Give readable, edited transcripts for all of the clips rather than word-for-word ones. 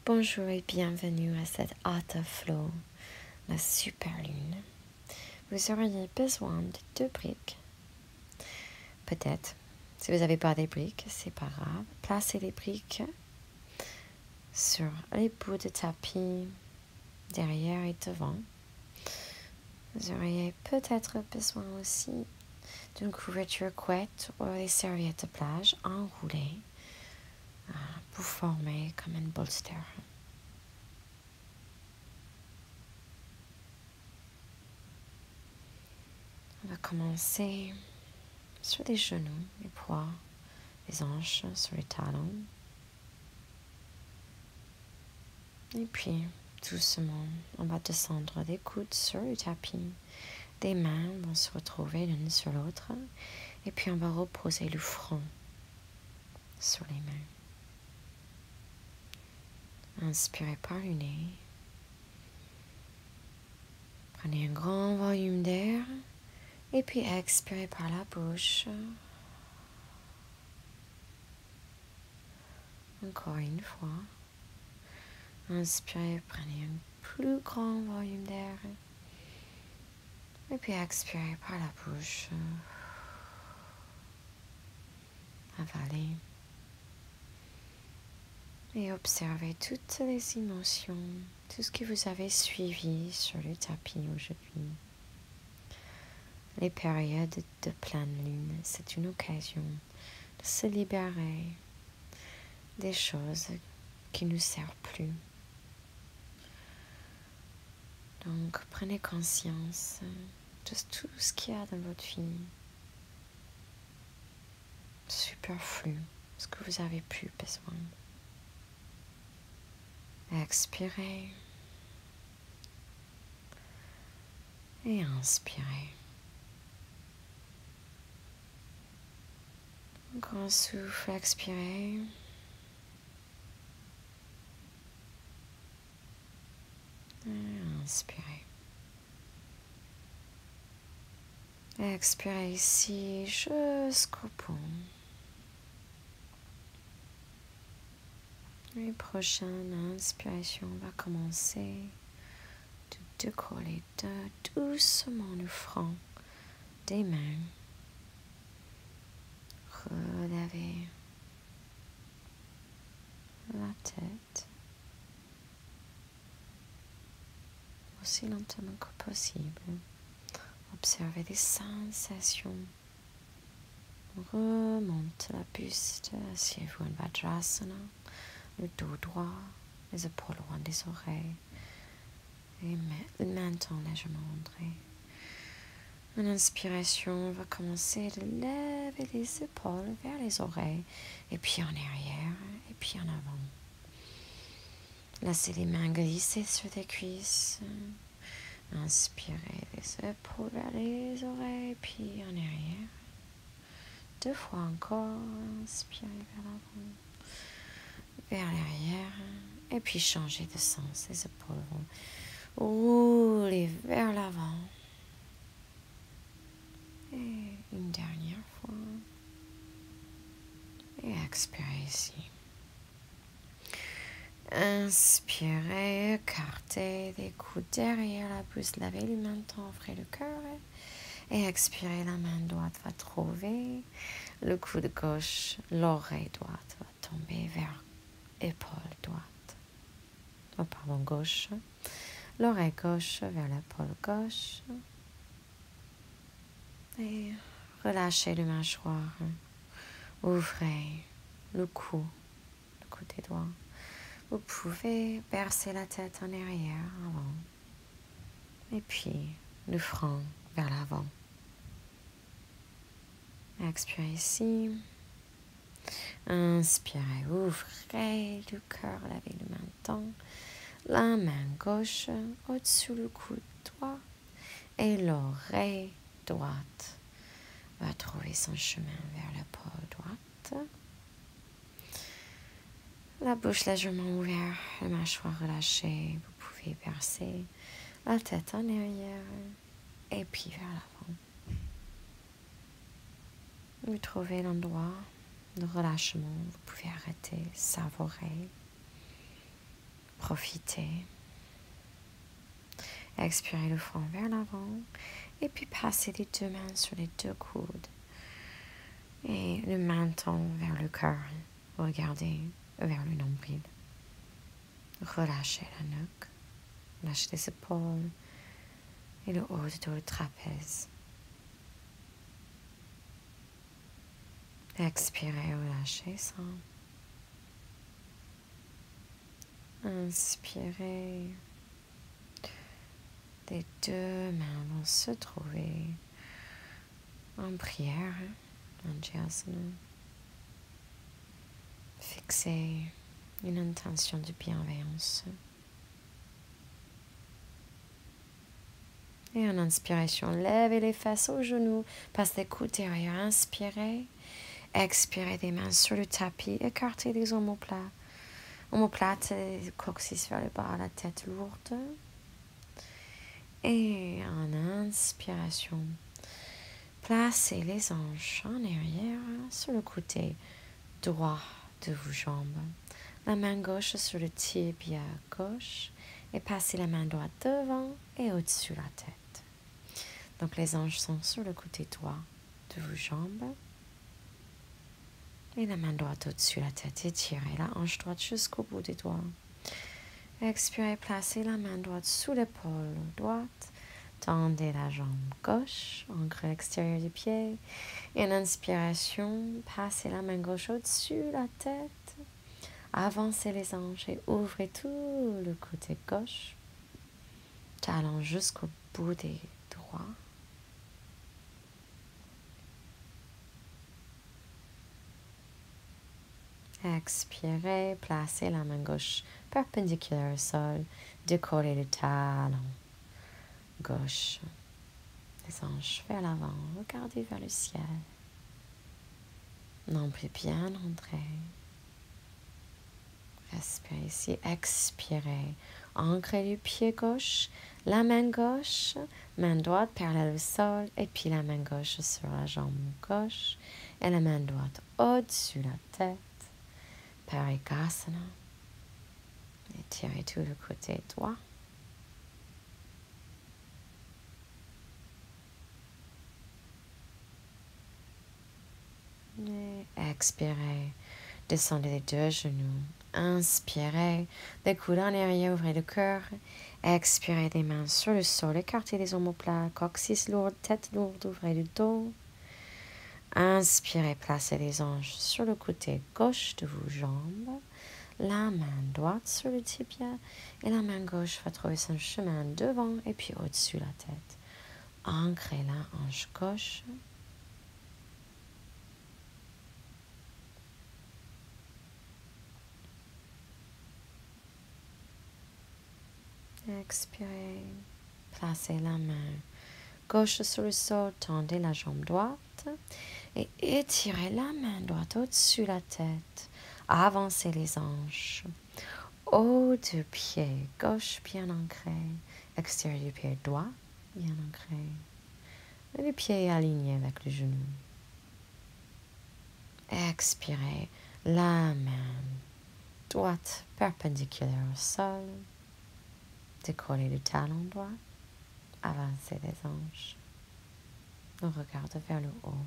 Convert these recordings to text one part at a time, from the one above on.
Bonjour et bienvenue à cette Art of Flow, la super lune. Vous auriez besoin de 2 briques. Peut-être. Si vous n'avez pas des briques, c'est pas grave. Placez les briques sur les bouts de tapis, derrière et devant. Vous auriez peut-être besoin aussi d'une couverture couette ou des serviettes de plage enroulées pour former comme un bolster. On va commencer sur les genoux, les poids, les hanches, sur les talons. Et puis, doucement, on va descendre des coudes sur le tapis. Des mains vont se retrouver l'une sur l'autre. Et puis, on va reposer le front sur les mains. Inspirez par le nez. Prenez un grand volume d'air. Et puis, expirez par la bouche. Encore une fois. Inspirez, prenez un plus grand volume d'air. Et puis, expirez par la bouche. Avalez. Et observez toutes les émotions, tout ce que vous avez suivi sur le tapis aujourd'hui. Les périodes de pleine lune, c'est une occasion de se libérer des choses qui ne nous servent plus. Donc, prenez conscience de tout ce qu'il y a dans votre vie, superflu, ce que vous avez plus besoin. Expirez et inspirez. Un grand souffle, expirez. Et inspirez. Expirez ici jusqu'au bout. Et prochaine inspiration va commencer de décoller doucement le front des mains. Relevez la tête aussi lentement que possible. Observez les sensations. Remonte la buste, asseyez-vous en Vajrasana, le dos droit, les épaules loin des oreilles et le menton légèrement rentré. Une inspiration va commencer de lever les épaules vers les oreilles et puis en arrière et puis en avant. Laissez les mains glisser sur les cuisses. Inspirez les épaules vers les oreilles, puis en arrière. 2 fois encore. Inspirez vers l'avant, vers l'arrière. Et puis changez de sens. Les épaules vont rouler vers l'avant. Et une dernière fois. Et expirez ici. Inspirez, écartez les coudes derrière la bouche, lavez le menton, ouvrez le cœur. Et expirez, la main droite va trouver le coude gauche, l'oreille droite va tomber vers l'épaule droite. Oh, pardon, gauche. L'oreille gauche vers l'épaule gauche. Et relâchez le mâchoire. Ouvrez le côté droit. Vous pouvez verser la tête en arrière, avant. Et puis, le front vers l'avant. Expirez ici. Inspirez, ouvrez le cœur, lavez le menton. La main gauche au-dessus du coude droit. Et l'oreille droite va trouver son chemin vers l'épaule droite. La bouche légèrement ouverte, la mâchoire relâchée. Vous pouvez verser la tête en arrière et puis vers l'avant. Vous trouvez l'endroit de relâchement. Vous pouvez arrêter, savourer. profiter. Expirez le front vers l'avant et puis passez les deux mains sur les deux coudes et le menton vers le cœur. Regardez vers le nombril. Relâchez la nuque, lâchez les épaules et le haut du dos, le trapèze. Expirez, relâchez ça. Inspirez. Les deux mains vont se trouver en prière, en Jayasana. Fixez une intention de bienveillance. Et en inspiration, levez les fesses aux genoux, passez les coudes derrière, inspirez. Expirez des mains sur le tapis, écartez les omoplates. Omoplate, coccyx vers le bas, la tête lourde. Et en inspiration, placez les hanches en arrière sur le côté droit de vos jambes. La main gauche sur le tibia gauche et passez la main droite devant et au-dessus de la tête. Donc les hanches sont sur le côté droit de vos jambes. Et la main droite au-dessus de la tête. Étirez la hanche droite jusqu'au bout des doigts. Expirez, placez la main droite sous l'épaule droite. Tendez la jambe gauche, ancrez l'extérieur du pied. Et en inspiration, passez la main gauche au-dessus de la tête. Avancez les hanches et ouvrez tout le côté gauche. Talons jusqu'au bout des doigts. Expirez, placez la main gauche perpendiculaire au sol, décollez le talon gauche. Les hanches vers l'avant, regardez vers le ciel. Nombril bien entré. Respirez ici, expirez. Ancrez le pied gauche, la main gauche, main droite parallèle au sol, et puis la main gauche sur la jambe gauche, et la main droite au-dessus de la tête. Parikasana. Étirez tout le côté droit. Et expirez. Descendez les deux genoux. Inspirez. Les coudes en arrière, ouvrez le cœur. Expirez des mains sur le sol. Écartez les omoplates. Coccyx lourd, tête lourde, ouvrez le dos. Inspirez, placez les hanches sur le côté gauche de vos jambes. La main droite sur le tibia et la main gauche va trouver son chemin devant et puis au-dessus de la tête. Ancrez la hanche gauche. Expirez. Placez la main gauche sur le sol, tendez la jambe droite et étirez la main droite au-dessus de la tête. Avancez les hanches. Haut du pied gauche bien ancré. Extérieur du pied droit bien ancré. Et le pied est aligné avec le genou. Expirez. La main droite perpendiculaire au sol. Décollez le talon droit. Avancez les hanches. On regarde vers le haut.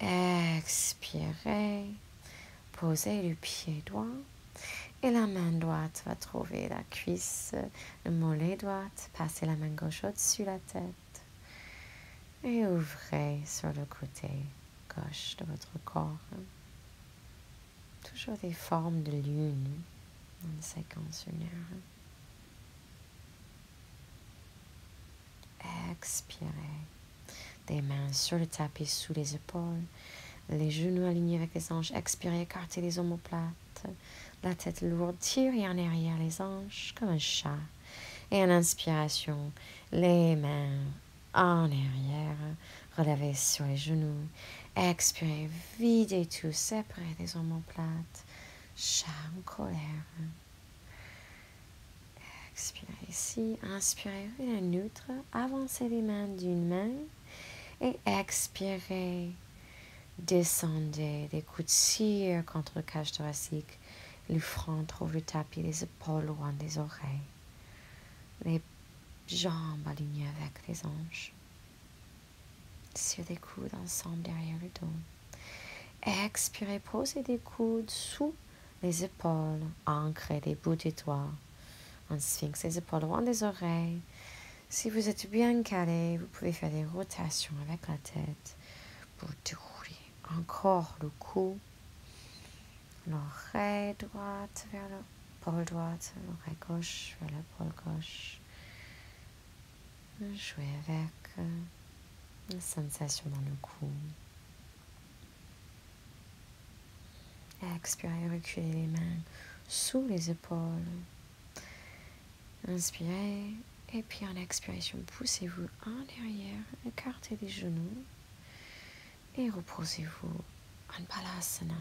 Expirez. Posez le pied droit. Et la main droite va trouver la cuisse, le mollet droit. Passez la main gauche au-dessus de la tête. Et ouvrez sur le côté gauche de votre corps. Toujours des formes de lune dans la séquence lunaire. Expirez. Des mains sur le tapis sous les épaules. Les genoux alignés avec les hanches. Expirez, écartez les omoplates. La tête lourde, tirez en arrière les hanches comme un chat. Et en inspiration, les mains en arrière. Relevez sur les genoux. Expirez, videz tout, séparez les omoplates. Chat en colère. Expirez ici. Inspirez, revenez neutre. Avancez les mains d'une main. Et expirez. Descendez des coudes cirent contre le cage thoracique. Le front trouve le tapis, les épaules loin des oreilles. Les jambes alignées avec les hanches. Sur les coudes ensemble derrière le dos. Expirez, posez des coudes sous les épaules, ancrez les bouts des doigts. En sphinx, les épaules loin des oreilles. Si vous êtes bien calé, vous pouvez faire des rotations avec la tête pour dérouler encore le cou. L'oreille droite vers l'épaule droite, l'oreille gauche vers l'épaule gauche. Jouez avec une sensation dans le cou. Expirez, reculez les mains sous les épaules. Inspirez et puis en expiration, poussez-vous en arrière, écartez les genoux et reposez-vous en Balasana.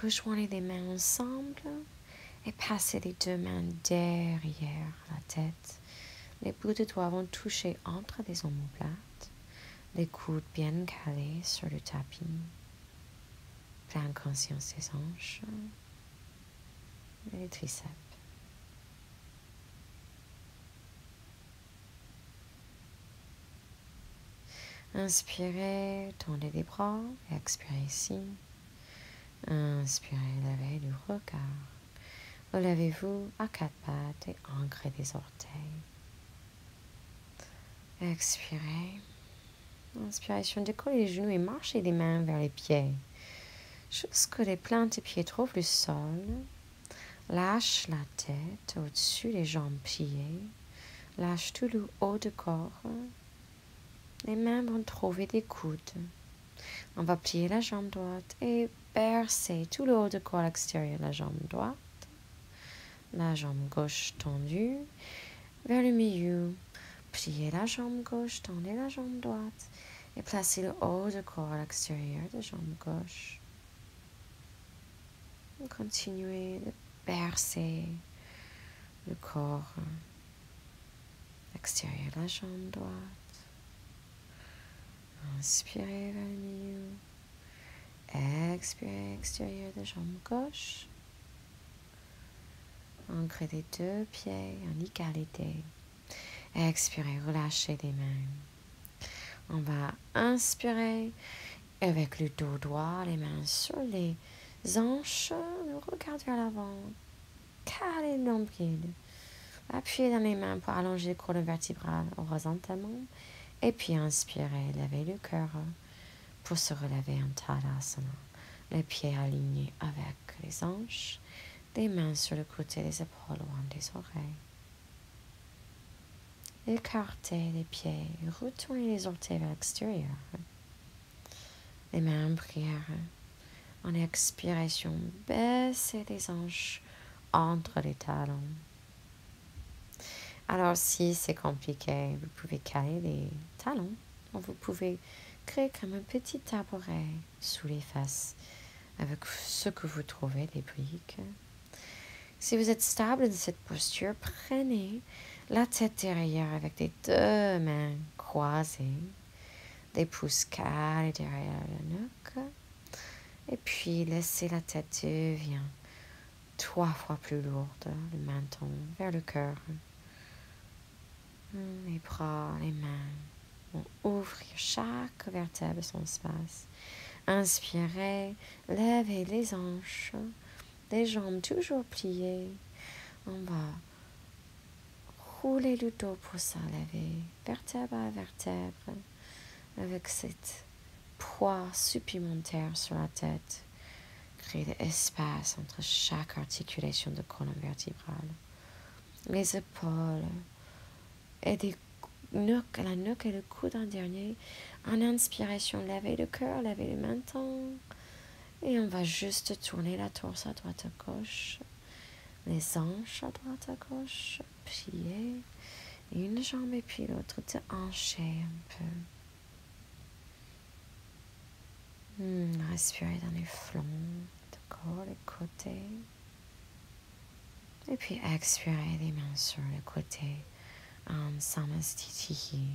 Rejoignez les mains ensemble et passez les deux mains derrière la tête. Les bouts de doigts vont toucher entre les omoplates, les coudes bien calés sur le tapis. Pleine conscience des hanches et les triceps. Inspirez, tendez les bras, expirez ici. Inspirez, levez le regard. Relevez-vous à quatre pattes et ancrez les orteils. Expirez. Inspiration, décollez les genoux et marchez les mains vers les pieds. Jusque les plantes des pieds trouvent le sol. Lâche la tête au-dessus des jambes pliées. Lâche tout le haut du corps. Les mains vont trouver des coudes. On va plier la jambe droite et bercer tout le haut du corps extérieur de la jambe droite. La jambe gauche tendue vers le milieu. Pliez la jambe gauche, tendez la jambe droite et placez le haut du corps à l'extérieur de la jambe gauche. Continuez de bercer le corps extérieur de la jambe droite. Inspirez vers le milieu. Expirez extérieur de la jambe gauche. Ancrez les deux pieds en égalité. Expirez, relâchez les mains. On va inspirer avec le dos droit, les mains sur les hanches, le regard vers l'avant. Calez le nombril. Appuyez dans les mains pour allonger le colonne vertébrale horizontalement. Et puis inspirez, levez le cœur pour se relever en Tadasana. Les pieds alignés avec les hanches. Les mains sur le côté des épaules loin des oreilles. Écartez les pieds, retournez les orteils vers l'extérieur. Les mains en prière. En expiration, baissez les hanches entre les talons. Alors si c'est compliqué, vous pouvez caler les talons. Vous pouvez créer comme un petit tabouret sous les fesses avec ce que vous trouvez, des briques. Si vous êtes stable dans cette posture, prenez la tête derrière avec les deux mains croisées, des pouces calés derrière la nuque, et puis laissez la tête devient 3 fois plus lourde, le menton vers le cœur. Les bras, les mains vont ouvrir chaque vertèbre son espace. Inspirez, levez les hanches, les jambes toujours pliées. On va rouler le dos pour s'enlever, vertèbre à vertèbre, avec cette poids supplémentaire sur la tête. Créer de l'espace entre chaque articulation de colonne vertébrale. Les épaules et la nuque et le coude en dernier. En inspiration, levez le cœur, levez le menton. Et on va juste tourner la torse à droite à gauche. Les hanches à droite à gauche. Plier. Une jambe et puis l'autre. Te hancher un peu. Respirez dans les flancs, le corps, les côtés. Et puis expirez les mains sur le côté en Samastitihi.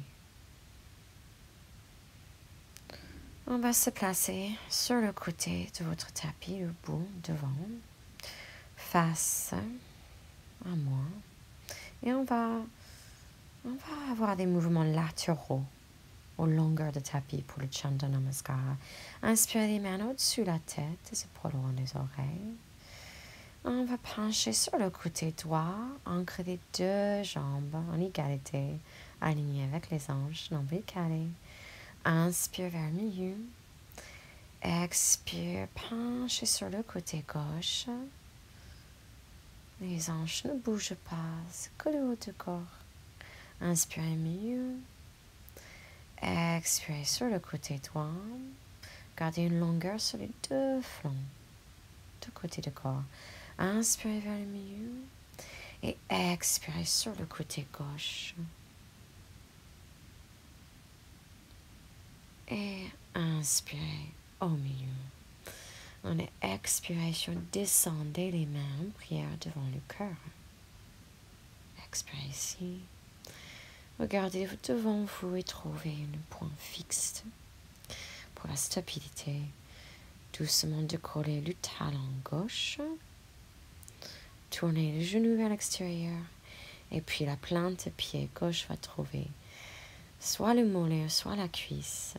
On va se placer sur le côté de votre tapis, le bout devant, face à moi. Et on va avoir des mouvements latéraux aux longueurs de tapis pour le Chandra Namaskar. Inspirez les mains au-dessus de la tête, les épaules loin des oreilles. On va pencher sur le côté droit, ancrer les deux jambes en égalité, alignées avec les hanches, nombril calé. Inspire vers le milieu. Expire, penchez sur le côté gauche. Les hanches ne bougent pas, c'est que le haut du corps. Inspirez mieux. Expirez sur le côté droit. Gardez une longueur sur les deux flancs, deux côtés du corps. Inspirez vers le milieu et expirez sur le côté gauche. Et inspirez au milieu. En expiration, descendez les mains en prière devant le cœur. Expirez ici. Regardez devant vous et trouvez un point fixe pour la stabilité. Doucement décollez le talon gauche. Tournez le genou vers l'extérieur. Et puis la plante de pied gauche va trouver soit le mollet, soit la cuisse.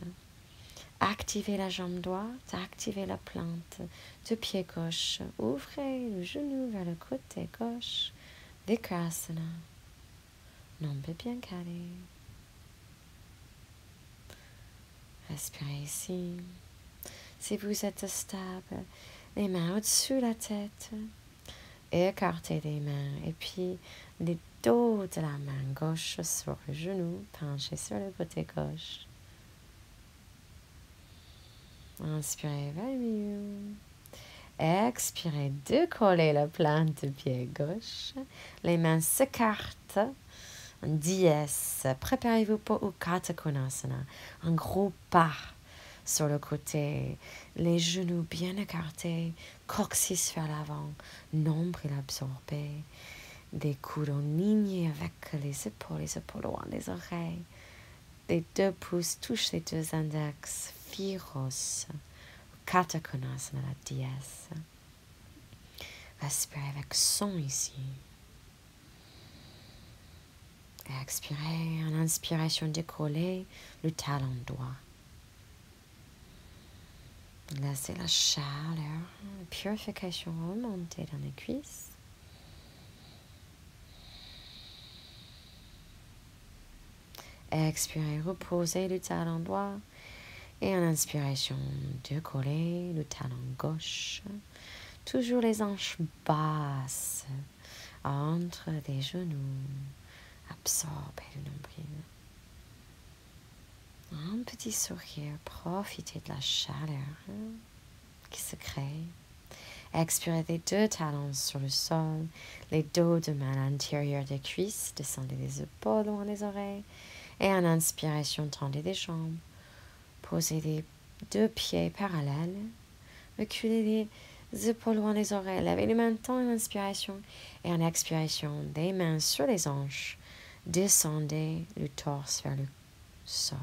Activez la jambe droite, activez la plante de pied gauche. Ouvrez le genou vers le côté gauche. Vikrasana. Nombril bien calé. Respirez ici. Si vous êtes stable, les mains au-dessus de la tête. Écartez les mains et puis le dos de la main gauche sur le genou, penchez sur le côté gauche. Inspirez vers le milieu. Expirez, décollez la plante de pied gauche. Les mains s'écartent. En dièse. Préparez-vous pour Uttara Konasana. Un gros pas sur le côté. Les genoux bien écartés. Coccyx vers l'avant. Nombril absorbé. Des coudes en ligne avec les épaules loin des oreilles. Les deux pouces touchent les deux index. Phiros. Uttara Konasana, la dièse. Respirez avec son ici. Expirez, en inspiration, décollez le talon droit. Laissez la chaleur, la purification remonter dans les cuisses. Expirez, reposez le talon droit. Et en inspiration, décollez le talon gauche. Toujours les hanches basses entre les genoux. Absorbez le nombril. Un petit sourire, profitez de la chaleur qui se crée. Expirez les deux talons sur le sol, les dos de main à l'intérieur des cuisses, descendez les épaules loin des oreilles. Et en inspiration, tendez les jambes. Posez les deux pieds parallèles. Reculez les épaules loin des oreilles. Levez les mains en inspiration. Et en expiration, les mains sur les hanches. Descendez le torse vers le sol.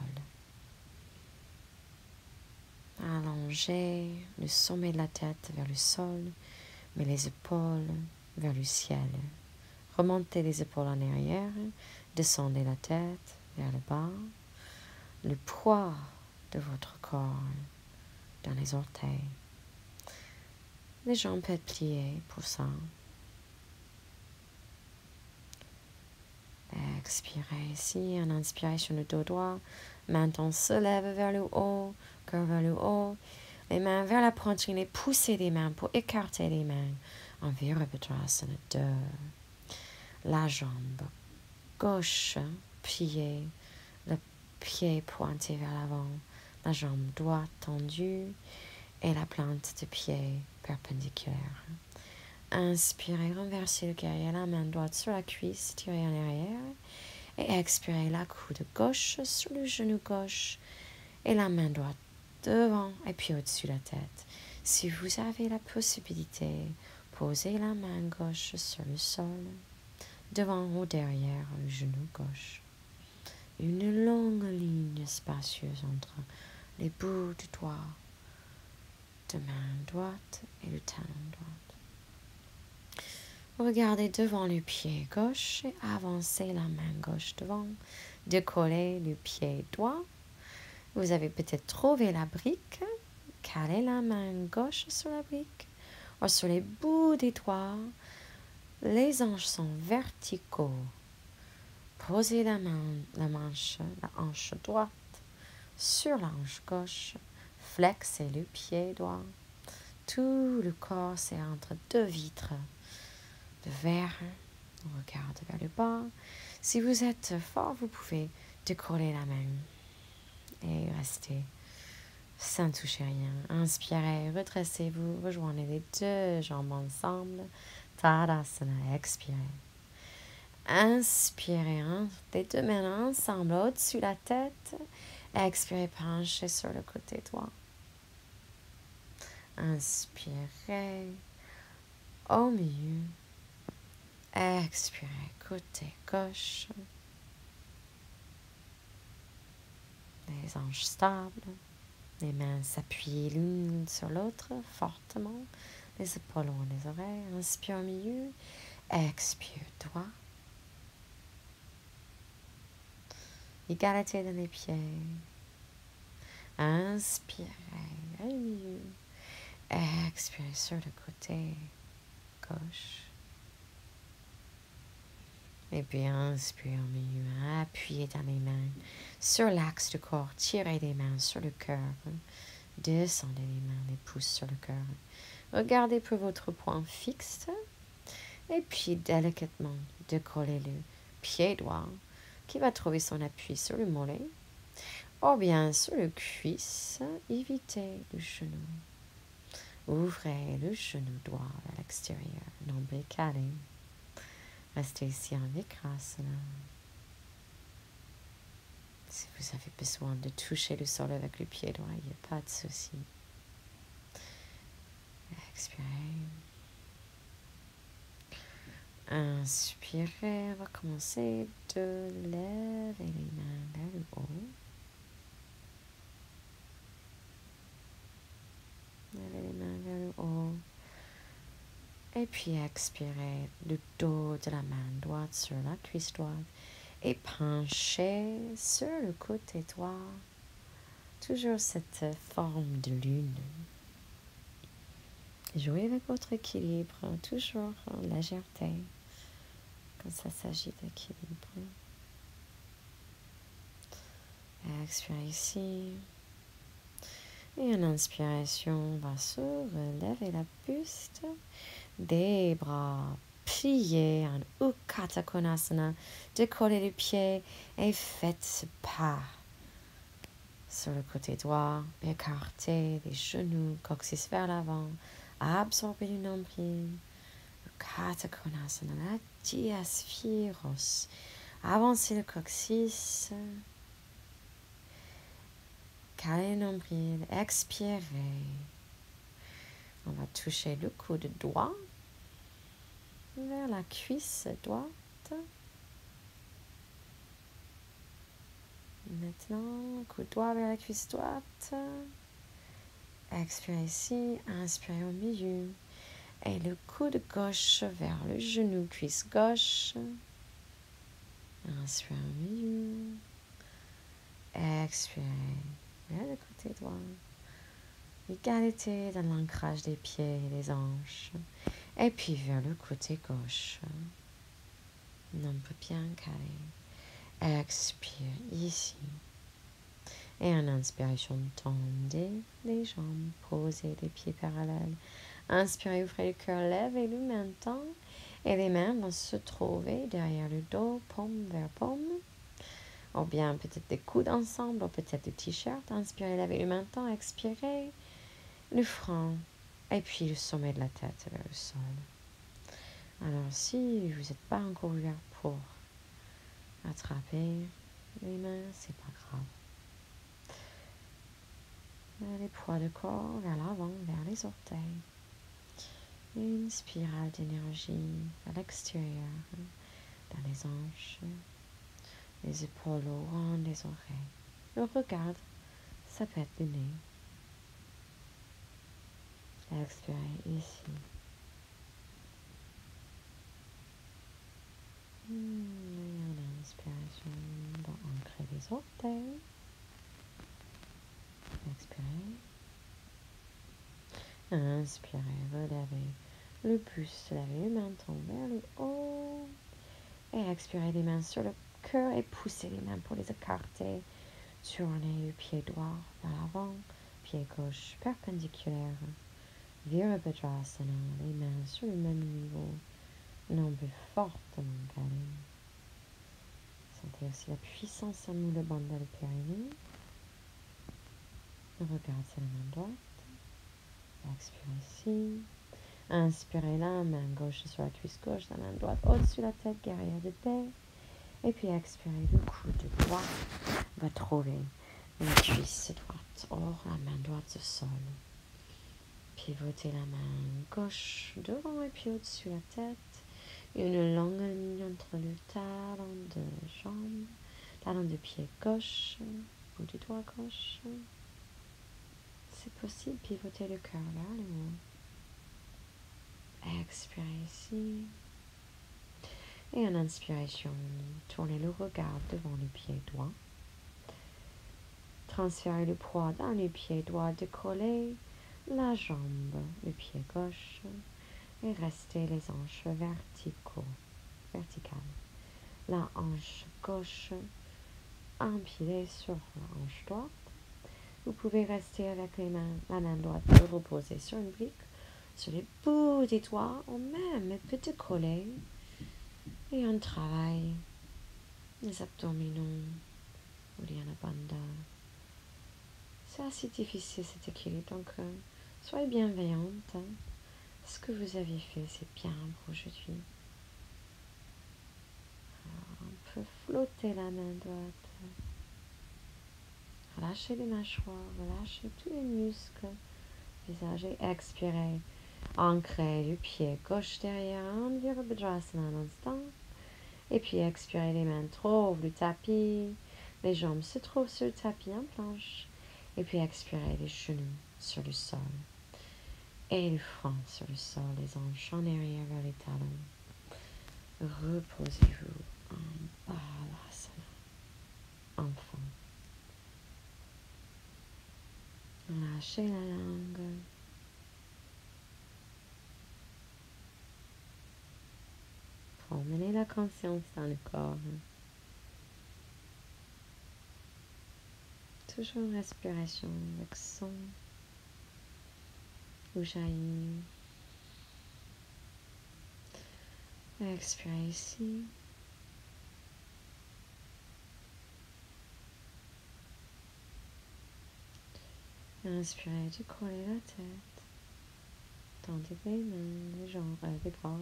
Allongez le sommet de la tête vers le sol, mais les épaules vers le ciel. Remontez les épaules en arrière, descendez la tête vers le bas. Le poids de votre corps dans les orteils. Les jambes peuvent être pliées pour ça. Expirez ici, en inspiration, le dos droit. Maintenant, se lève vers le haut, cœur vers le haut. Les mains vers la poitrine et poussez les mains pour écarter les mains en Virabhadrasana 2. La jambe gauche pliée, le pied pointé vers l'avant, la jambe droite tendue et la plante de pied perpendiculaire. Inspirez, renversez le guerrier, la main droite sur la cuisse, tirez en arrière. Et expirez, la coude gauche sur le genou gauche et la main droite devant et puis au-dessus de la tête. Si vous avez la possibilité, posez la main gauche sur le sol, devant ou derrière le genou gauche. Une longue ligne spacieuse entre les bouts du doigt de main droite et le talon droit. Regardez devant le pied gauche et avancez la main gauche devant. Décollez le pied droit. Vous avez peut-être trouvé la brique. Calez la main gauche sur la brique ou sur les bouts des doigts. Les hanches sont verticaux. Posez la hanche droite sur la hanche gauche. Flexez le pied droit. Tout le corps, c'est entre deux vitres de verre. On regarde vers le bas. Si vous êtes fort, vous pouvez décoller la main et rester sans toucher rien. Inspirez, redressez-vous, rejoignez les deux jambes ensemble. Tadasana, expirez. Inspirez, les deux mains ensemble au-dessus de la tête. Expirez, penchez sur le côté droit. Inspirez au milieu. Expirez, côté gauche. Les hanches stables. Les mains s'appuient l'une sur l'autre fortement. Les épaules loin des oreilles. Inspire au milieu. Expire droit. Égalité dans les pieds. Inspirez au milieu. Expirez sur le côté gauche. Et puis inspirez au milieu. Appuyez dans les mains sur l'axe du corps. Tirez les mains sur le cœur. Descendez les mains, les pouces sur le cœur. Regardez pour votre point fixe. Et puis délicatement décollez le pied droit qui va trouver son appui sur le mollet. Ou bien sur le cuisse. Évitez le genou. Ouvrez le genou droit vers l'extérieur. Nombril calé. Restez ici en Vikrasana. Si vous avez besoin de toucher le sol avec le pied droit, il n'y a pas de souci. Expirez. Inspirez. On va commencer de lever les mains vers le haut. Levez les mains vers le haut. Et puis expirez le dos de la main droite sur la cuisse droite. Et penchez sur le côté droit. Toujours cette forme de lune. Jouez avec votre équilibre, toujours en légèreté, quand ça s'agit d'équilibre. Expirez ici. Et en inspiration, on va se relever la buste. Des bras pliés en Ukkata Konasana. Décollez les pieds et faites ce pas. Sur le côté droit, écartez les genoux, coccyx vers l'avant. Absorbez le nombril. Ukkata Konasana, la diasphiros. Avancez le coccyx. Calez le nombril. Expirez. On va toucher le coude droit vers la cuisse droite. Maintenant, coude droit vers la cuisse droite. Expirez ici, inspirez au milieu. Et le coude gauche vers le genou, cuisse gauche. Inspirez au milieu. Expirez vers le côté droit. Égalité dans l'ancrage des pieds et des hanches. Et puis vers le côté gauche. Nombre bien calé. Expire ici. Et en inspiration, tendez les jambes, posez les pieds parallèles. Inspirez, ouvrez le cœur, levez-le maintenant. Et les mains vont se trouver derrière le dos, paume vers paume. Ou bien peut-être des coudes ensemble, ou peut-être le t-shirt. Inspirez, levez-le maintenant, expirez. Le front, et puis le sommet de la tête vers le sol. Alors, si vous n'êtes pas encore ouvert pour attraper les mains, c'est pas grave. Les poids de corps vers l'avant, vers les orteils. Une spirale d'énergie à l'extérieur, dans les hanches, les épaules au rang des oreilles. Le regard Ça peut être le nez. Expirez ici. Et en inspiration, on va ancrer les orteils. Expirez. Inspirez, relevez le pouce, levez le menton vers le haut. Et expirez les mains sur le cœur et poussez les mains pour les écarter. Tournez le pied droit vers l'avant, pied gauche perpendiculaire. Virabhadrasana, les mains sur le même niveau, nombre fortement calé. Sentez aussi la puissance en nous, le banc de le périnée. Regardez la main droite. Expirez ici. Inspirez la main gauche sur la cuisse gauche, la main droite au-dessus de la tête, guerrière de paix. Et puis expirez, le coude droit va trouver la cuisse droite hors la main droite au sol. Pivotez la main gauche devant et puis au-dessus de la tête. Une longue ligne entre le talon de jambe, talon de pied gauche, bout du doigt gauche. C'est possible, pivotez le cœur vers le haut. Expirez ici. Et en inspiration, tournez le regard devant le pied droit. Transférez le poids dans le pied droit, décollez la jambe, le pied gauche. Et restez les hanches verticales. La hanche gauche empilée sur la hanche droite. Vous pouvez rester avec la main droite reposée sur une brique, sur les bouts des doigts, ou même peut décoller. Et on travaille les abdominaux, Uddiyana Bandha. C'est assez difficile cet équilibre, donc soyez bienveillante. Ce que vous avez fait, c'est bien pour aujourd'hui. Alors, on peut flotter la main droite. Relâchez les mâchoires, relâchez tous les muscles, visage et expirez. Ancrez le pied gauche derrière en Virabhadrasana un instant. Et puis expirez, les mains trouvent le tapis. Les jambes se trouvent sur le tapis en planche. Et puis expirez, les genoux sur le sol. Et le front sur le sol, les hanches en arrière vers les talons. Reposez-vous en Balasana. Enfin. Lâchez la langue. Promenez la conscience dans le corps. Toujours une respiration avec son Ujjayi. Expirez ici. Inspirez, décollez la tête. Tendez les mains, les jambes, les bras.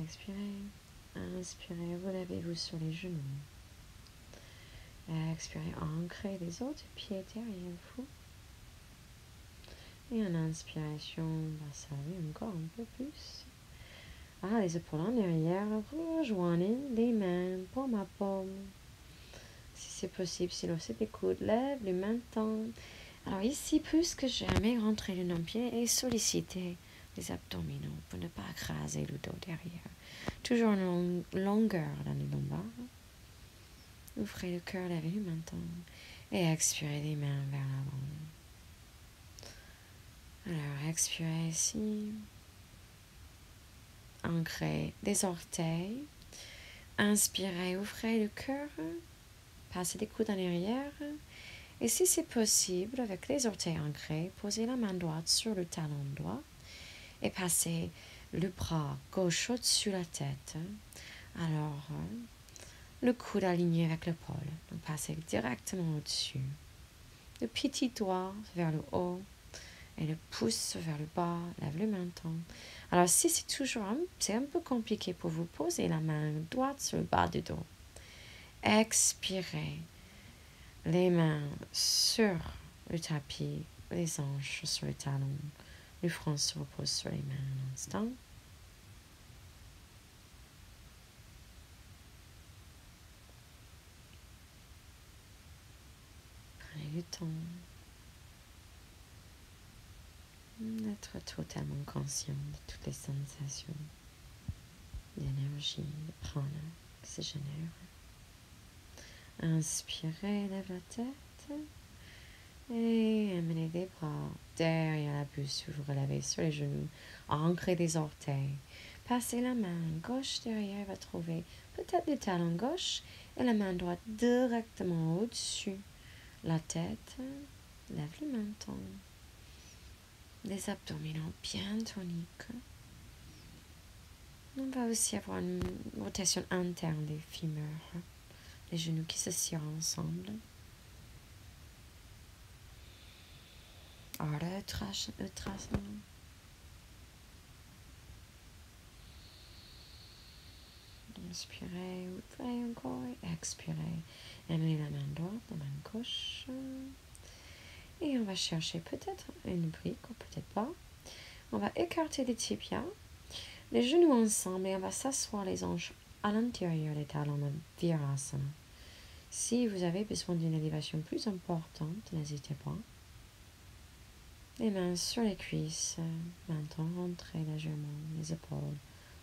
Expirez. Inspirez, relevez-vous sur les genoux. Expirez, ancrez les autres pieds derrière vous. Et en inspiration, on va s'allumer encore un peu plus. Les épaules en arrière, rejoignez les mains, paume à paume. Si c'est possible, si l'os des coudes, lève les mains tendent. Alors ici, plus que jamais, rentrez le non-pied et sollicitez les abdominaux pour ne pas écraser le dos derrière. Toujours une longueur dans les lombaires. Ouvrez le cœur, levez le menton et expirez les mains vers l'avant. Alors, expirez ici. Ancrez les orteils. Inspirez, ouvrez le cœur. Passez les coudes en arrière. Et si c'est possible, avec les orteils ancrés, posez la main droite sur le talon droit et passez le bras gauche au-dessus de la tête. Alors, le coude aligné avec l'épaule. Donc, passez directement au-dessus. Le petit doigt vers le haut et le pouce vers le bas. Lève le menton. Alors, si c'est un peu compliqué pour vous, posez la main droite sur le bas du dos. Expirez. Les mains sur le tapis, les hanches sur le talon. Le front se repose sur les mains un instant. Prenez le temps d'être totalement conscient de toutes les sensations d'énergie, de prana qui se génèrent. Inspirez, lève la tête et amenez les bras derrière la buste. Vous vous relevez sur les genoux, ancrez les orteils. Passez la main gauche derrière, va trouver peut-être le talon gauche et la main droite directement au-dessus. La tête, lève le menton. Les abdominaux bien toniques. On va aussi avoir une rotation interne des fémurs, les genoux qui se serrent ensemble. Ardha Uttanasana. Inspirez, ouvrez encore et expirez. Amenez la main droite, la main gauche. Et on va chercher peut-être une brique ou peut-être pas. On va écarter les tibias, les genoux ensemble et on va s'asseoir les hanches à l'intérieur des talons de Virasana. Si vous avez besoin d'une élévation plus importante, n'hésitez pas. Les mains sur les cuisses, menton rentré légèrement, les épaules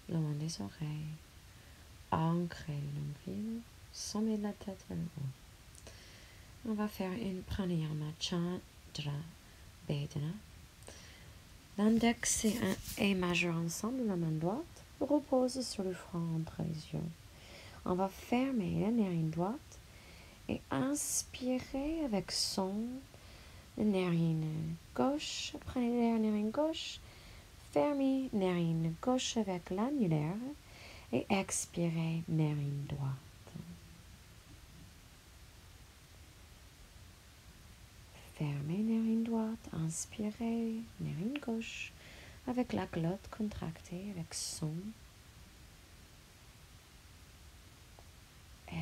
loin des oreilles. Ancrez le nombril, sommet de la tête vers le haut. On va faire une pranayama chandra vedana. L'index et majeur ensemble, la main droite, repose sur le front entre les yeux. On va fermer la narine droite et inspirer avec son narine gauche. Prenez l'air narine gauche, fermez narine gauche avec l'annulaire et expirez narine droite. Fermez narine droite, inspirez narine gauche avec la glotte contractée avec son.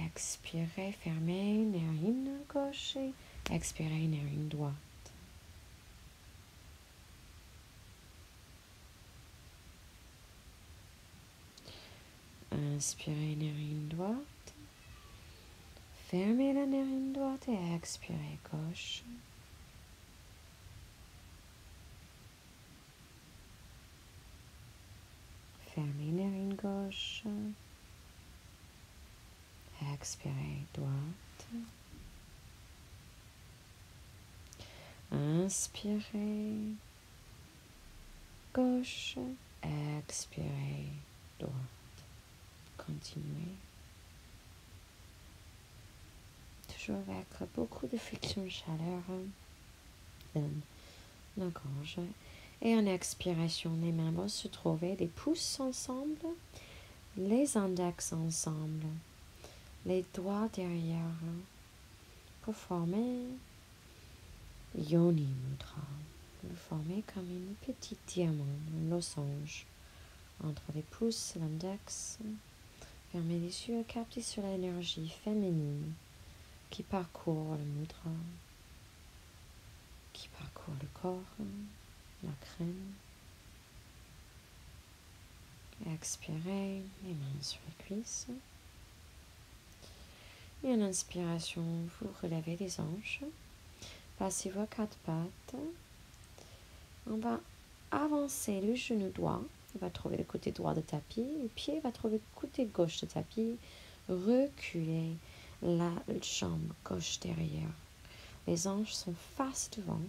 Expirez, fermez narine gauche et expirez narine droite. Inspirez narine droite. Fermez la narine droite et expirez gauche. Fermez narine gauche. Expirez droite. Inspirez gauche. Expirez droite. Continuez. Toujours avec beaucoup de friction de chaleur dans la gorge. Et en expiration, les mains vont se trouver les pouces ensemble, les index ensemble, les doigts derrière pour former Yoni Mudra. Vous formez comme une petite diamant, un losange entre les pouces et l'index. Fermez les yeux, captez sur l'énergie féminine qui parcourt le mudra, qui parcourt le corps, la crâne. Expirez, les mains sur les cuisses. Et en inspiration, vous relevez les hanches. Passez vos quatre pattes. On va avancer le genou droit. On va trouver le côté droit du tapis. Le pied va trouver le côté gauche du tapis. Reculez la jambe gauche derrière. Les hanches sont face devant.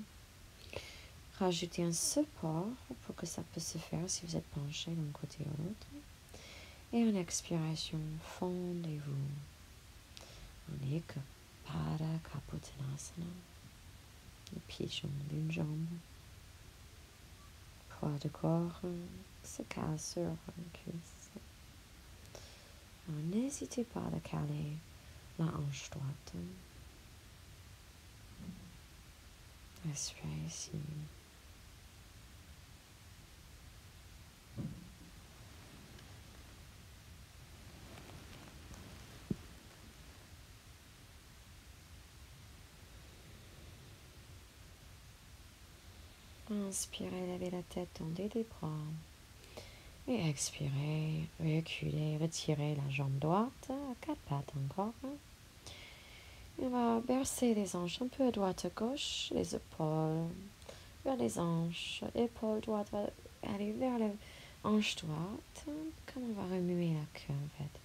Rajoutez un support pour que ça puisse se faire si vous êtes penché d'un côté ou l'autre. Et en expiration, fondez-vous en Ekapada Kapotanasana. Le pigeon d'une jambe. Poids de corps se casse sur la cuisse. Alors, n'hésitez pas à caler la hanche droite. Respirez ici. Inspirez, levez la tête, tendez les bras. Et expirez, reculez, retirez la jambe droite à quatre pattes encore. Et on va bercer les hanches un peu à droite à gauche, les épaules vers les hanches, épaule droite va aller vers les hanches droite, comme on va remuer la queue en fait.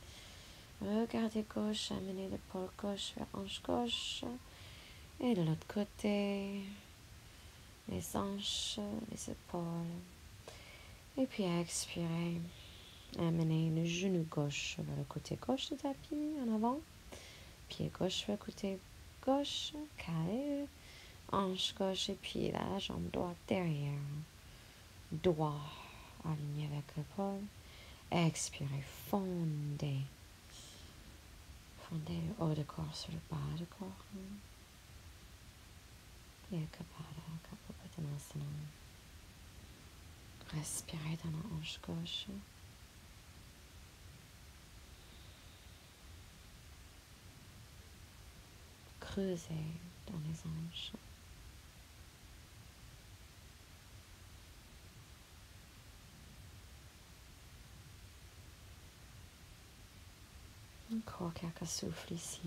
Regardez gauche, amenez l'épaule gauche vers hanche gauche, et de l'autre côté, les hanches, les épaules. Et puis expirez, amenez le genou gauche vers le côté gauche du tapis, en avant. Pied gauche vers le côté gauche, calé, hanche gauche et puis la jambe droite derrière. Doigt aligné avec l'épaule. Expirez, fondez. Fondez le haut du corps sur le bas du corps. Ekapada, Kapopadhanasana. Respirez dans la hanche gauche. Creusez dans les hanches. Encore quelques souffles ici.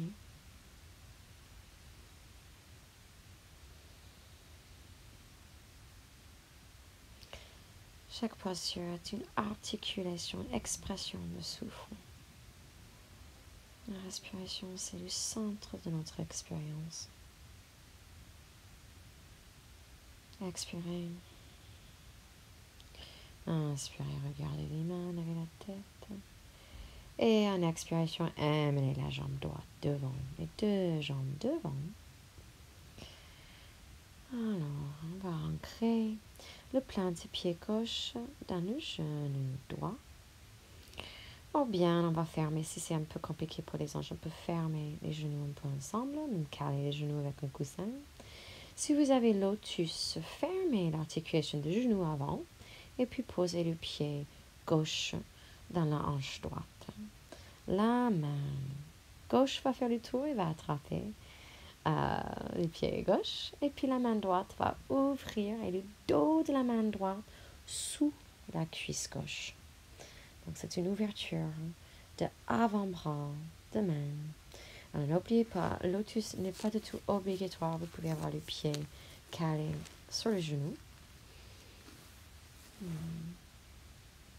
Chaque posture est une articulation, une expression de souffle. La respiration, c'est le centre de notre expérience. Expirez. Inspirez, regardez les mains avec la tête. Et en expiration, amenez la jambe droite devant, les deux jambes devant. Alors, on va ancrer le plein de pied gauche dans le genou droit. Ou bien, on va fermer, si c'est un peu compliqué pour les hanches, on peut fermer les genoux un peu ensemble, même caler les genoux avec un coussin. Si vous avez lotus, fermez l'articulation du genou avant et puis posez le pied gauche dans la hanche droite. La main gauche va faire le tour et va attraper le pied gauche. Et puis la main droite va ouvrir et le dos de la main droite sous la cuisse gauche. Donc c'est une ouverture de avant-bras, de main. Alors n'oubliez pas, lotus n'est pas du tout obligatoire. Vous pouvez avoir le pied calé sur le genou.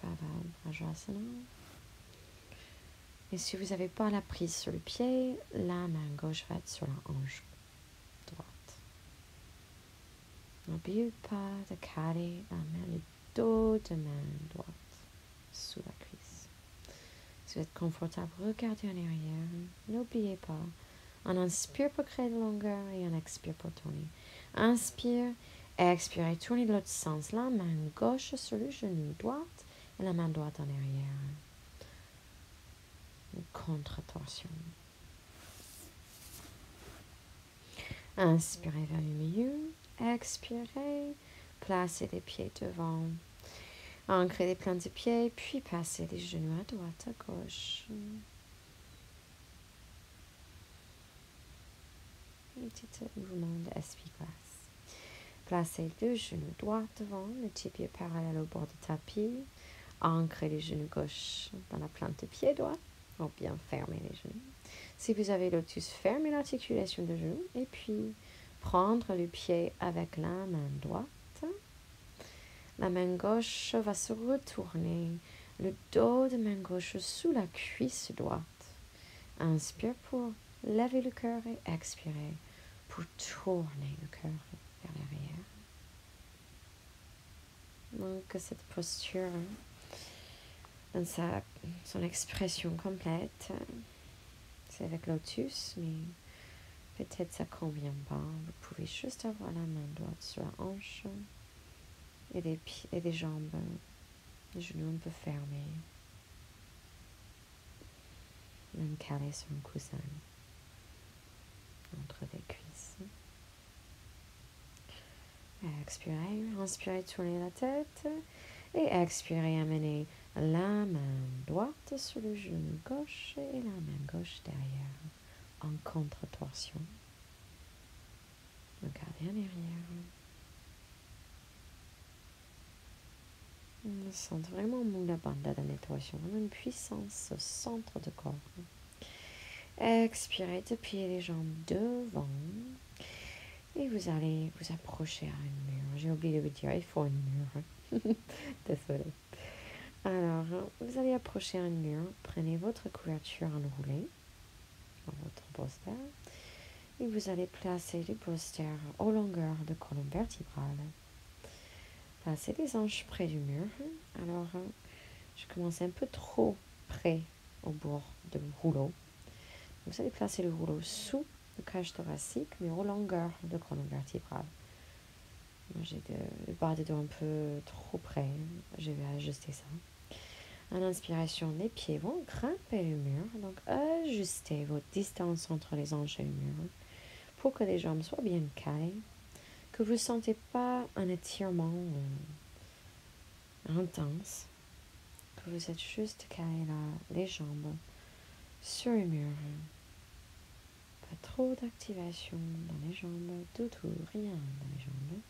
Baba Vrajasana. Et si vous n'avez pas la prise sur le pied, la main gauche va être sur la hanche droite. N'oubliez pas de caler la main, le dos de main droite sous la cuisse. Si vous êtes confortable, regardez en arrière. N'oubliez pas, on inspire pour créer de longueur et on expire pour tourner. Inspire, expirez, tournez de l'autre sens. La main gauche sur le genou droit et la main droite en arrière. Une contre-torsion. Inspirez vers le milieu. Expirez. Placez les pieds devant. Ancrez les plans des pieds, puis passez les genoux à droite, à gauche. Un petit mouvement de essuie-glace. Placez le genou droit devant, le tibia parallèle au bord du tapis. Ancrez le genou gauche dans la plante de pied droit, ou bien fermez les genoux. Si vous avez lotus, fermez l'articulation de genou et puis prendre le pied avec la main droite. La main gauche va se retourner, le dos de main gauche sous la cuisse droite. Inspire pour lever le cœur et expirez pour tourner le cœur vers l'arrière. Donc cette posture, dans son expression complète, c'est avec lotus, mais peut-être ça ne convient pas. Vous pouvez juste avoir la main droite sur la hanche et les pieds et les jambes, les genoux un peu fermés, même calés sur un coussin entre les cuisses. Expirez, inspirez, tournez la tête et expirez, amenez la main droite sur le genou gauche et la main gauche derrière en contre-torsion. Regardez en arrière. On sent vraiment Mula Bandha de nettoyation, vraiment une puissance au centre du corps. Expirez depuis les jambes devant. Et vous allez vous approcher à un mur. J'ai oublié de vous dire, il faut un mur. Désolée. Alors, vous allez approcher un mur. Prenez votre couverture enroulée dans votre poster. Et vous allez placer le poster aux longueurs de colonne vertébrale. Placez les hanches près du mur. Alors, je commence un peu trop près au bord du rouleau. Vous allez placer le rouleau sous le cage thoracique, mais aux longueurs de colonne vertébrale. Moi, j'ai le bas de dos un peu trop près. Je vais ajuster ça. En inspiration, les pieds vont grimper le mur. Donc, ajustez votre distance entre les hanches et le mur pour que les jambes soient bien calées, que vous ne sentez pas un étirement intense, que vous êtes juste calé là, les jambes sur le mur. Pas trop d'activation dans les jambes, du tout, rien dans les jambes.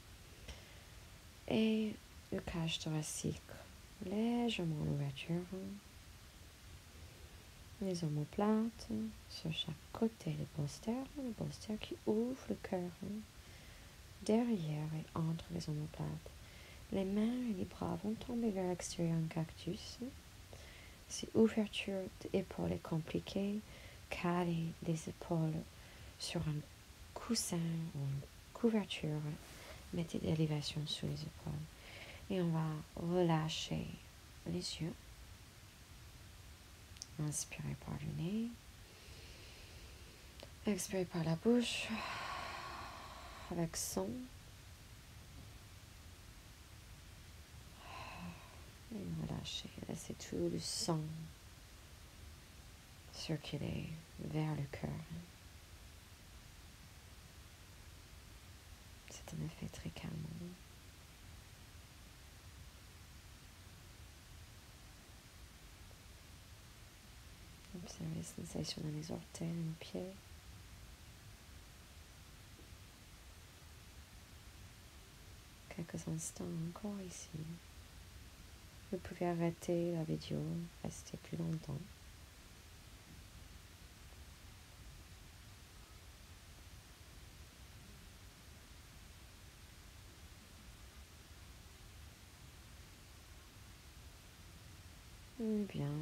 Et le cage thoracique légèrement en ouverture. Les omoplates sur chaque côté du poster. Le poster qui ouvre le cœur derrière et entre les omoplates. Les mains et les bras vont tomber vers l'extérieur en cactus. Si ouverture d'épaule est compliquée, calez les épaules sur un coussin ou une couverture. Mettez de l'élévation sous les épaules. Et on va relâcher les yeux. Inspirez par le nez. Expirez par la bouche. Avec son. Et relâchez. Laissez tout le sang circuler vers le cœur. C'est un effet très calme. Observez les sensations dans les orteils, les pieds. Quelques instants encore ici. Vous pouvez arrêter la vidéo, rester plus longtemps. Bien.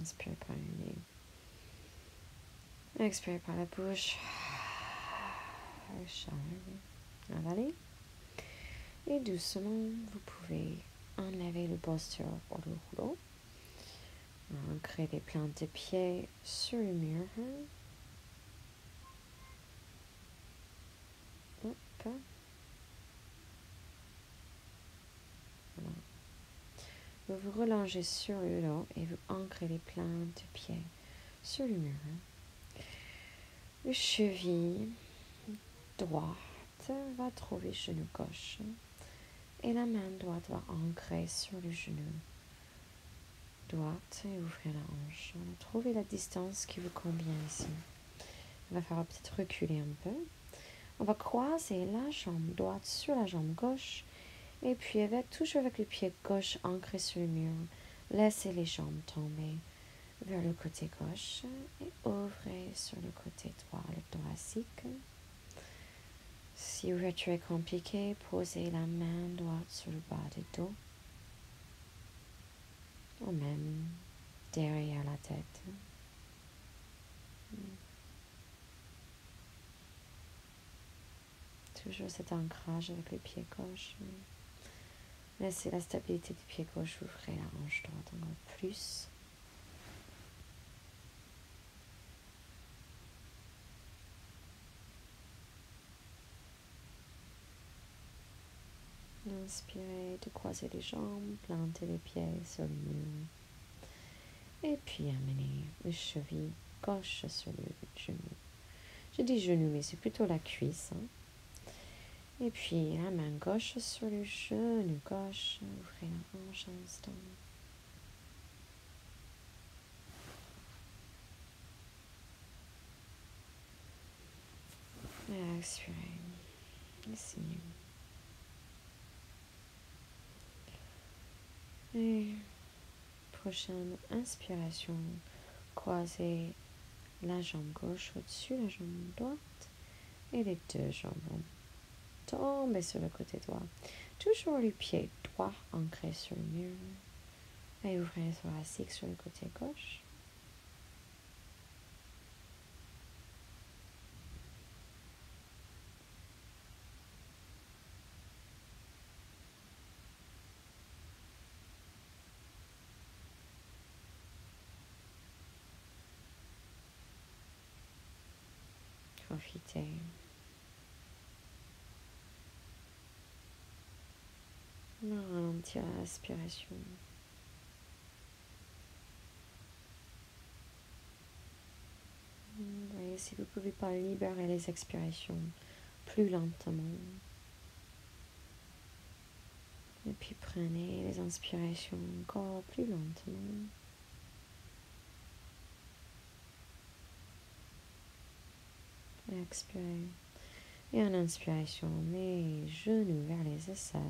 Inspirez par le nez. Expirez par la bouche. Avalez. Et doucement, vous pouvez enlever le poster pour le rouleau. Ancrez les plantes de pied sur le mur. Hop. Voilà. Vous vous relongez sur le dos et vous ancrez les plantes de pied sur le mur. Le cheville droite va trouver le genou gauche et la main droite va ancrer sur le genou droite et ouvrir la hanche. Trouvez la distance qui vous convient ici. On va faire peut-être reculer un peu. On va croiser la jambe droite sur la jambe gauche et puis toujours avec le pied gauche ancré sur le mur, laissez les jambes tomber vers le côté gauche et ouvrez sur le côté droit le thoracique. Si l'ouverture est compliquée, posez la main droite sur le bas du dos ou même derrière la tête. Toujours cet ancrage avec le pied gauche. Laissez la stabilité du pied gauche ouvrir la hanche droite encore plus. Inspirez de croiser les jambes, planter les pieds sur le mur. Et puis amenez le cheville gauche sur le genou. Je dis genou, mais c'est plutôt la cuisse. Et puis la main gauche sur le genou gauche. Ouvrez la hanche un instant. Et expirez. Ici. Et prochaine inspiration, croisez la jambe gauche au-dessus, la jambe droite. Et les deux jambes vont tomber sur le côté droit. Toujours le pied droit ancré sur le mur. Et ouvrez les thoraciques sur le côté gauche. Profitez. Ralentir la respiration. Voyez si vous ne pouvez pas libérer les expirations plus lentement. Et puis prenez les inspirations encore plus lentement. Et expirez. Et en inspiration, les genoux vers les aisselles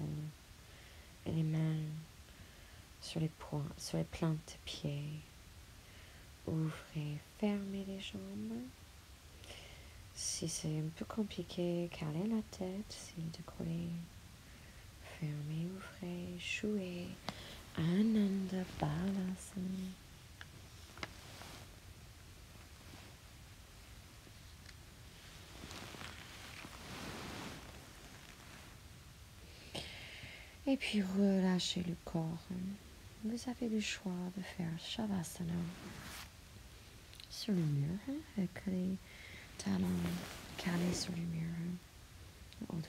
et les mains sur les poings, sur les plantes de pieds. Ouvrez, fermez les jambes. Si c'est un peu compliqué, calez la tête, si décollez. Fermez, ouvrez, jouez. Ananda Balasana. Et puis relâchez le corps. Vous avez le choix de faire Shavasana sur le mur, avec les talons calés sur le mur, le haut du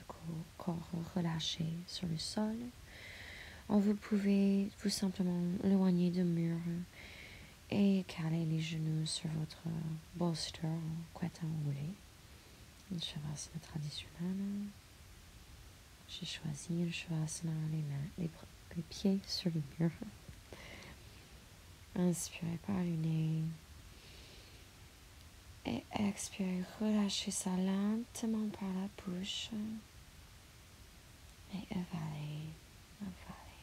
corps relâché sur le sol. Ou vous pouvez tout simplement éloigner du mur et caler les genoux sur votre bolster ou couette enroulée. Une Shavasana traditionnelle. J'ai choisi une Shavasana, les pieds sur le mur. Inspirez par le nez. Et expirez, relâchez ça lentement par la bouche. Et avalez, avalez.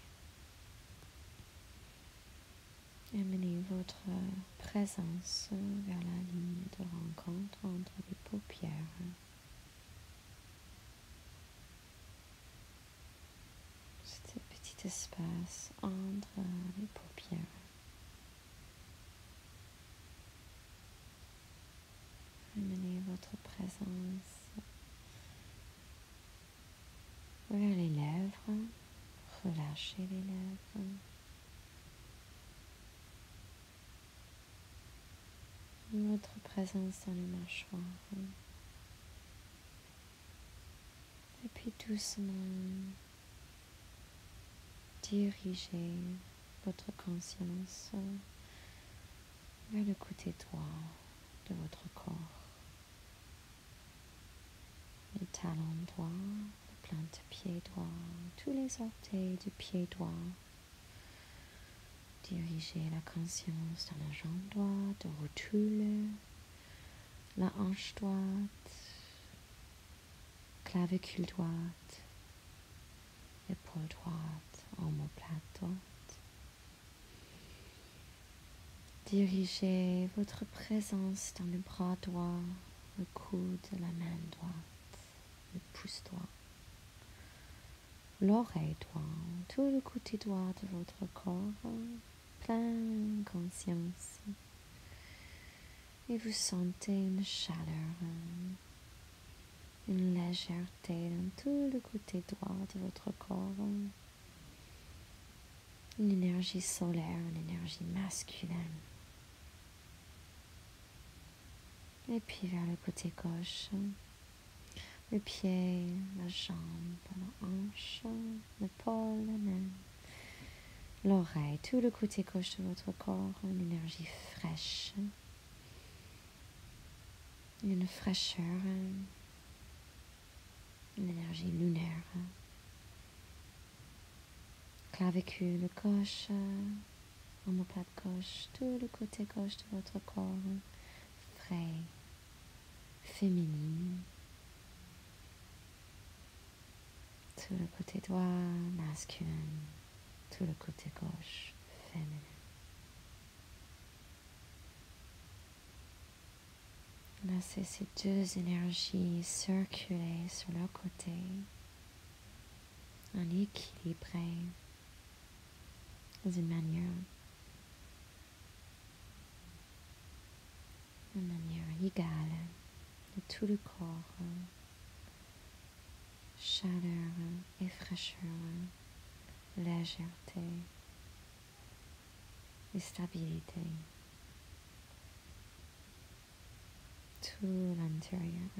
Amenez votre présence vers la ligne de rencontre entre les paupières. C'est un petit espace entre les paupières. Amenez votre présence vers les lèvres. Relâchez les lèvres. Votre présence dans les mâchoires. Et puis doucement, dirigez votre conscience vers le côté droit de votre corps. Les talons droits, la plante de pied droit, tous les orteils du pied droit. Dirigez la conscience dans la jambe droite, rotule, la hanche droite, clavicule droite, épaule droite, omoplate droite. Dirigez votre présence dans le bras droit, le coude, la main droite, le pouce droit, l'oreille droite, tout le côté droit de votre corps, plein conscience. Et vous sentez une chaleur, une légèreté dans tout le côté droit de votre corps. Une énergie solaire, une énergie masculine. Et puis vers le côté gauche, le pied, la jambe, la hanche, l'épaule, la main, l'oreille, tout le côté gauche de votre corps, une énergie fraîche, une fraîcheur, une énergie lunaire. Clavicule gauche, omoplate gauche, tout le côté gauche de votre corps, frais, féminine. Tout le côté droit, masculin, tout le côté gauche, féminin. Laissez ces deux énergies circuler sur leur côté, en équilibré, d'une manière égale de tout le corps, chaleur et fraîcheur, légèreté et stabilité. Tout l'intérieur.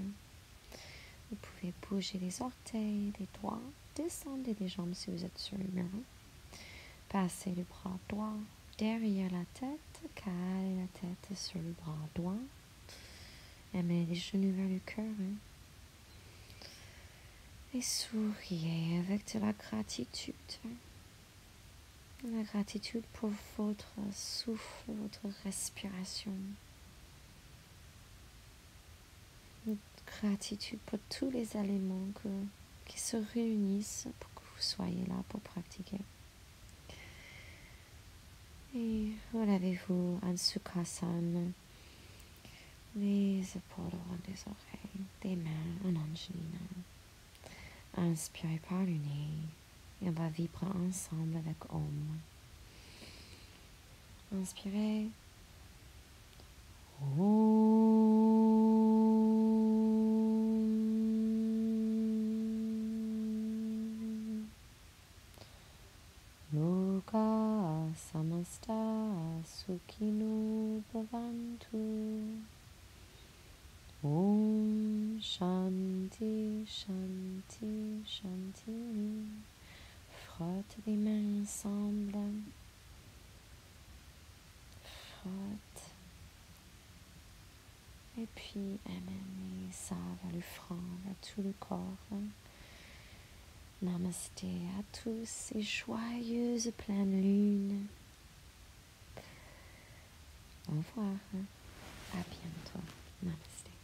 Vous pouvez bouger les orteils, les doigts, descendez les jambes si vous êtes sur le mur. Passez le bras droit derrière la tête, calez la tête sur le bras droit. Amenez les genoux vers le cœur. Et souriez avec de la gratitude. La gratitude pour votre souffle, votre respiration. Gratitude pour tous les éléments qui se réunissent pour que vous soyez là pour pratiquer. Et relevez-vous en Sukhasana, les épaules au rond des oreilles, des mains en Angelina. Inspirez par le nez et on va vibrer ensemble avec Om. Inspirez. Loka samasta sukhino bhavantu. Om Shanti Shanti Shanti. Frotte les mains ensemble. Frotte. Et puis amenez ça vers le front, vers tout le corps. Namasté à tous et joyeuse pleine lune. Au revoir. À bientôt. Namasté.